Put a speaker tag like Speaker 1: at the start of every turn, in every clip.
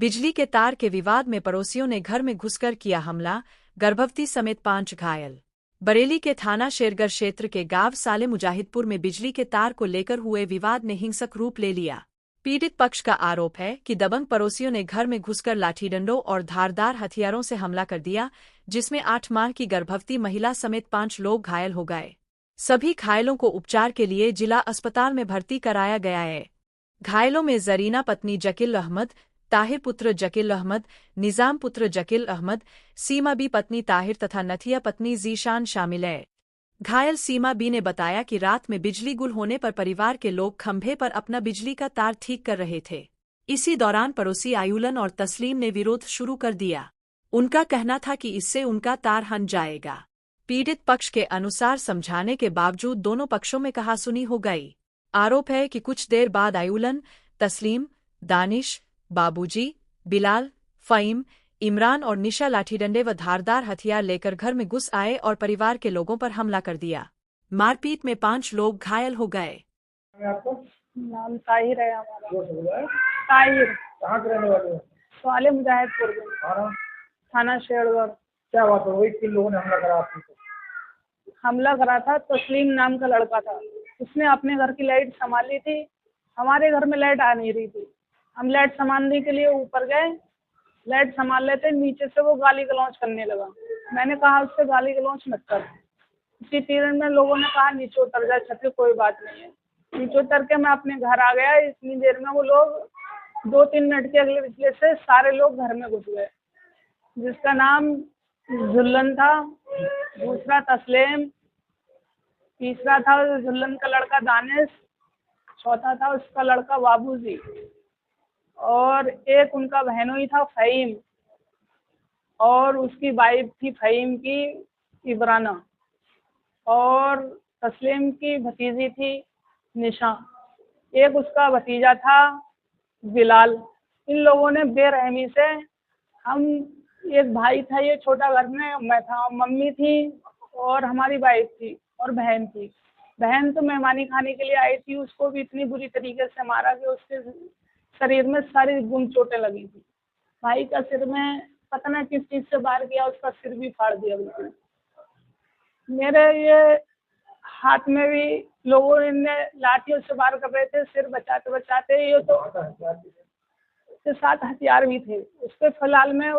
Speaker 1: बिजली के तार के विवाद में पड़ोसियों ने घर में घुसकर किया हमला, गर्भवती समेत 5 घायल। बरेली के थाना शेरगढ़ क्षेत्र के गांव साले मुजाहिदपुर में बिजली के तार को लेकर हुए विवाद ने हिंसक रूप ले लिया। पीड़ित पक्ष का आरोप है कि दबंग पड़ोसियों ने घर में घुसकर लाठी डंडों और धारदार हथियारों से हमला कर दिया, जिसमें 8 माह की गर्भवती महिला समेत 5 लोग घायल हो गए। सभी घायलों को उपचार के लिए जिला अस्पताल में भर्ती कराया गया है। घायलों में जरीना पत्नी जकील अहमद, ताहिर पुत्र जकील अहमद, निजाम पुत्र जकील अहमद, सीमा बी पत्नी ताहिर तथा नथिया पत्नी जीशान शामिल है। घायल सीमा बी ने बताया कि रात में बिजली गुल होने पर परिवार के लोग खंभे पर अपना बिजली का तार ठीक कर रहे थे। इसी दौरान पड़ोसी आयुलन और तस्लीम ने विरोध शुरू कर दिया। उनका कहना था कि इससे उनका तार हन जाएगा। पीड़ित पक्ष के अनुसार समझाने के बावजूद दोनों पक्षों में कहासुनी हो गई। आरोप है कि कुछ देर बाद आयुलन, तस्लीम, दानिश, बाबूजी, बिलाल, फ़हीम, इमरान और निशा लाठीडंडे व धारदार हथियार लेकर घर में घुस आए और परिवार के लोगों पर हमला कर दिया। मारपीट में 5 लोग घायल हो गए।
Speaker 2: आपको नाम ताहिर है हमारा। ताहिर
Speaker 3: कहाँ के रहने वाले हो?
Speaker 2: साले मुजाहिदपुर में, थाना शेरगढ़।
Speaker 3: क्या बात हो गई? किन लोगों ने हमला करा आपको?
Speaker 2: हमला करा था तस्लीम नाम का लड़का था। उसने अपने घर की लाइट संभाल ली थी। हमारे घर में लाइट आ नहीं रही थी। हम लाइट संभालने के लिए ऊपर गए, लाइट संभाल लेते, नीचे से वो गाली गलौज करने लगा। मैंने कहा उससे गाली गलौज मत कर। इसी पीरियड में लोगों ने कहा नीचे उतर जा छत पे, कोई बात नहीं है। नीचे उतर के मैं अपने घर आ गया। इतनी देर में वो लोग 2-3 मिनट के अगले पिछले से सारे लोग घर में घुस गए। जिसका नाम जुल्लन था, दूसरा तस्लीम, तीसरा था जुल्लन का लड़का दानिश, चौथा था उसका लड़का बाबूजी, और एक उनका बहनोई था फ़हीम, और उसकी वाइफ थी फ़हीम की इबराना, और तस्लीम की भतीजी थी निशा, एक उसका भतीजा था बिलाल। इन लोगों ने बेरहमी से, हम एक भाई था, ये छोटा घर में मैं था, मम्मी थी और हमारी वाइफ थी और बहन थी। बहन तो मेहमानी खाने के लिए आई थी, उसको भी इतनी बुरी तरीके से मारा कि उसके शरीर में सारी गुम चोटें लगी थी। भाई का सिर में पता ना किस चीज़ से वार किया, उसका सिर भी फाड़ दिया बिल्कुल। मेरे ये हाथ में भी लोगों ने लाठियों से वार कर रहे थे, सिर बचाते बचाते। ये तो उसके साथ हथियार भी थे। उसके फिलहाल में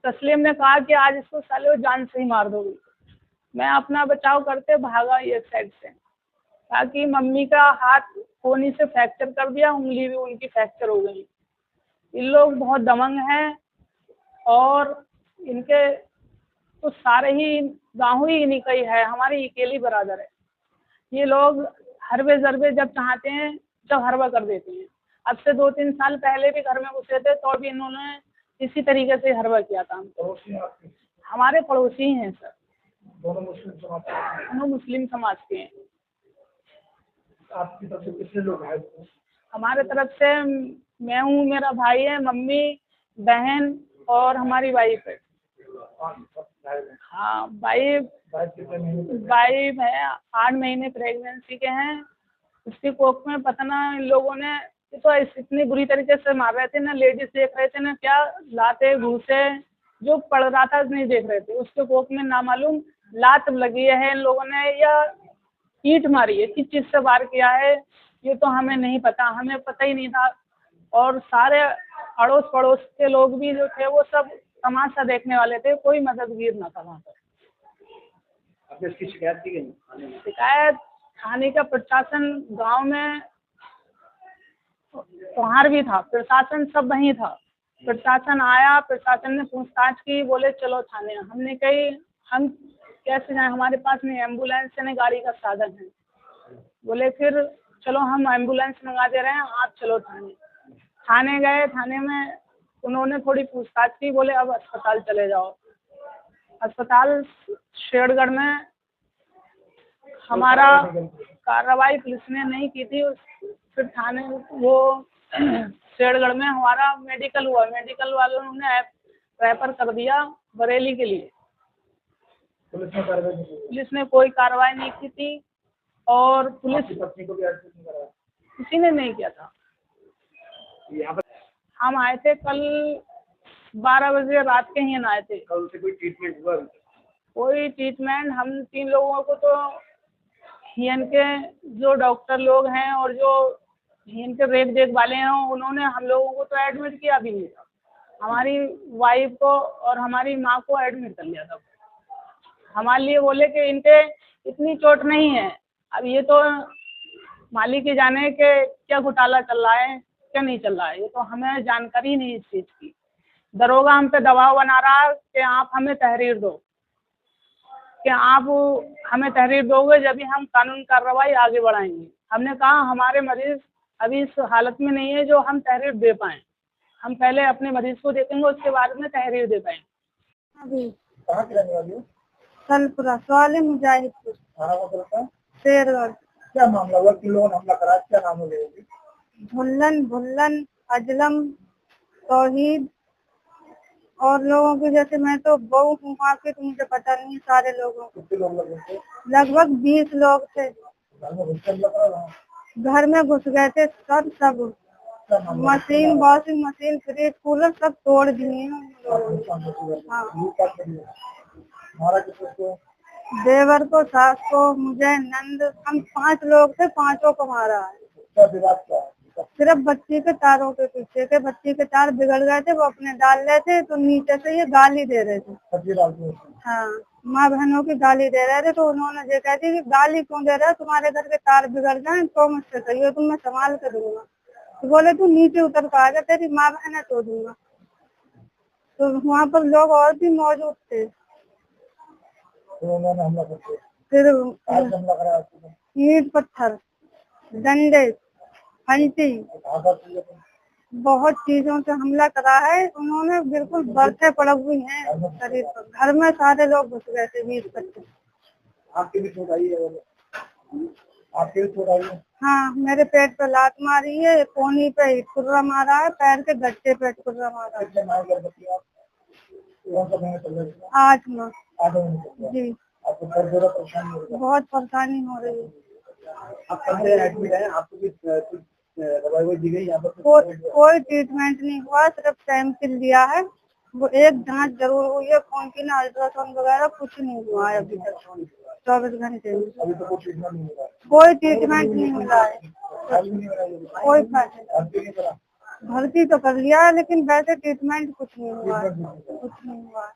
Speaker 2: तस्लीम ने कहा कि आज इसको साले जान से ही मार दोगे। मैं अपना बचाव करते भागा एक साइड से, ताकि मम्मी का हाथ कोनी से फ्रैक्चर कर दिया, उंगली भी उनकी फ्रैक्चर हो गई। इन लोग बहुत दबंग हैं और इनके तो सारे ही गाँव ही इन्हीं का ही है, हमारी अकेली बरादर है। ये लोग हरबे जरबे जब चाहते हैं जब हरबा कर देते हैं। अब से 2-3 साल पहले भी घर में घुसे थे तो भी इन्होंने इसी तरीके से हरबा किया था। हमारे पड़ोसी हैं सर,
Speaker 3: दोनों
Speaker 2: मुस्लिम समाज के हैं।
Speaker 3: आपकी तरफ से कितने लोग हैं?
Speaker 2: हमारे तरफ से मैं हूँ, मेरा भाई है, मम्मी, बहन और हमारी वाइफ है। हाँ, वाइफ है, 8 महीने प्रेगनेंसी के हैं। उसकी कोख में पता ना इन लोगों ने तो इतनी बुरी तरीके से मार रहे थे ना, लेडीज देख रहे थे ना, क्या लाते घूसे जो पड़ रहा था नहीं देख रहे थे। उसके कोख में नामालूम लात लगी है इन लोगों ने या ईंट मारी है, किस चीज़ से वार किया है ये तो हमें नहीं पता, हमें पता ही नहीं था। और सारे अड़ोस पड़ोस के लोग भी जो थे वो सब तमाशा देखने वाले थे, कोई मददगीर ना था वहाँ पर।
Speaker 3: आपने इसकी शिकायत की गई?
Speaker 2: शिकायत थाने का प्रशासन गांव में वहाँ भी था, प्रशासन सब वहीं था। प्रशासन आया, प्रशासन ने पूछताछ की, बोले चलो थाने। हमने कही हम कैसे जाएं, हमारे पास नहीं एम्बुलेंस नहीं गाड़ी का साधन है। बोले फिर चलो हम एम्बुलेंस मंगा दे रहे हैं, आप चलो थाने। थाने गए, थाने में उन्होंने थोड़ी पूछताछ की, बोले अब अस्पताल चले जाओ। अस्पताल शेरगढ़ में हमारा कार्रवाई पुलिस ने नहीं की थी। फिर थाने वो शेरगढ़ में हमारा मेडिकल हुआ, मेडिकल वालों ने रेफर कर दिया बरेली के लिए। पुलिस ने कोई कार्रवाई नहीं की थी और पुलिस
Speaker 3: पत्नी को भी एडमिट नहीं कराया?
Speaker 2: किसी ने नहीं किया था। हम आए थे कल 12 बजे रात के ही आए थे।
Speaker 3: कल से कोई ट्रीटमेंट हुआ अभी तक?
Speaker 2: कोई ट्रीटमेंट हम 3 लोगों को तो हियन के जो डॉक्टर लोग हैं और जो हियन के देख वाले हैं उन्होंने हम लोगों को तो एडमिट किया भी नहीं था। हमारी वाइफ को और हमारी माँ को एडमिट कर लिया था। हमारे लिए बोले कि इनके इतनी चोट नहीं है। अब ये तो मालिक ही जाने के क्या घोटाला चल रहा है क्या नहीं चल रहा है, ये तो हमें जानकारी नहीं इस चीज़ की। दरोगा हम पे दबाव बना रहा है कि आप हमें तहरीर दो, कि आप हमें तहरीर दोगे जब भी हम कानून कार्रवाई आगे बढ़ाएंगे। हमने कहा हमारे मरीज अभी इस हालत में नहीं है जो हम तहरीर दे पाएँ। हम पहले अपने मरीज को देखेंगे उसके बाद में तहरीर दे पाएंगे।
Speaker 4: अभी
Speaker 3: कहाँ की रहने वाली हो?
Speaker 4: सलपुरा सवाले मुजाहिदपुर
Speaker 3: थाना कौन सा लगता है?
Speaker 4: शेरगढ़।
Speaker 3: क्या मामला हुआ? किन लोगों ने हमला करा? क्या नाम है लोगों की?
Speaker 4: भुल्लन अजलम तौहीद और लोगों की, जैसे मैं तो बहू हूँ वहाँ की, तो मुझे पता नहीं है सारे लोगों को।
Speaker 3: कितने लोग लगे थे?
Speaker 4: लगभग 20 लोग थे।
Speaker 3: घर में घुस के हमला करा वहाँ?
Speaker 4: घर में घुस गए थे सब।
Speaker 3: क्या मामला?
Speaker 4: Machine, washing machine, fridge, cooler सब तोड़ दिए हैं उन लोगों ने। हाँ।
Speaker 3: हमारा किसको?
Speaker 4: देवर को, सास को, मुझे, नंद, हम 5 लोग थे, 5 को मारा है।
Speaker 3: क्या विवाद क्या है?
Speaker 4: सिर्फ बच्ची के तारों के पीछे के, बच्ची के तार बिगड़ गए थे, वो अपने डाल रहे थे तो नीचे से ये गाली दे रहे थे। हाँ, माँ बहनों की गाली दे रहे थे। तो उन्होंने ये कहती कि गाली क्यों दे रहे हो, तुम्हारे घर के तार बिगड़ जाए तो मुझसे कहिए, तुम मैं संभाल कर दूंगा। तो बोले तू नीचे उतर कर आ जा, तेरी माँ बहन है तो दूंगा। तो वहाँ पर लोग और भी मौजूद थे।
Speaker 3: तो उन्होंने हमला कर दिया।
Speaker 4: फिर
Speaker 3: हमला करा?
Speaker 4: ईंट पत्थर, डंडे, फंसी, बहुत चीजों से हमला करा है उन्होंने। बिल्कुल बर्फे पड़ हुई हैं शरीर पर। घर में सारे लोग घुस गए थे 20-25।
Speaker 3: आपके भी चोट आई है? आपके भी चोट आई है?
Speaker 4: हाँ, मेरे पेट पे लात मारी है, कोनी पे कुर्रा मारा है, पैर के गट्टे पे कुर्रा मारा है।
Speaker 3: कितने मार गर्भवती आप? कौन सा महीने चल रहा है?
Speaker 4: 8 माह।
Speaker 3: 8 महीने चल रहा है।
Speaker 4: जी,
Speaker 3: आपको बहुत ज्यादा परेशानी हो रही है?
Speaker 4: बहुत परेशानी हो रही है।
Speaker 3: आप कब से एडमिट है? आपको कुछ दवाई दी गई यहाँ पर?
Speaker 4: कोई ट्रीटमेंट नहीं हुआ, सिर्फ सैंपल दिया है। वो एक जांच जरूर हुई है खून की, ना अल्ट्रासाउंड वगैरह कुछ नहीं हुआ है अभी तक 24 घंटे में।
Speaker 3: अभी तो कोई ट्रीटमेंट नहीं मिला?
Speaker 4: कोई ट्रीटमेंट नहीं मिला है। कोई
Speaker 3: फायदा?
Speaker 4: भर्ती तो कर लिया है लेकिन वैसे ट्रीटमेंट कुछ नहीं हुआ है, कुछ नहीं हुआ है।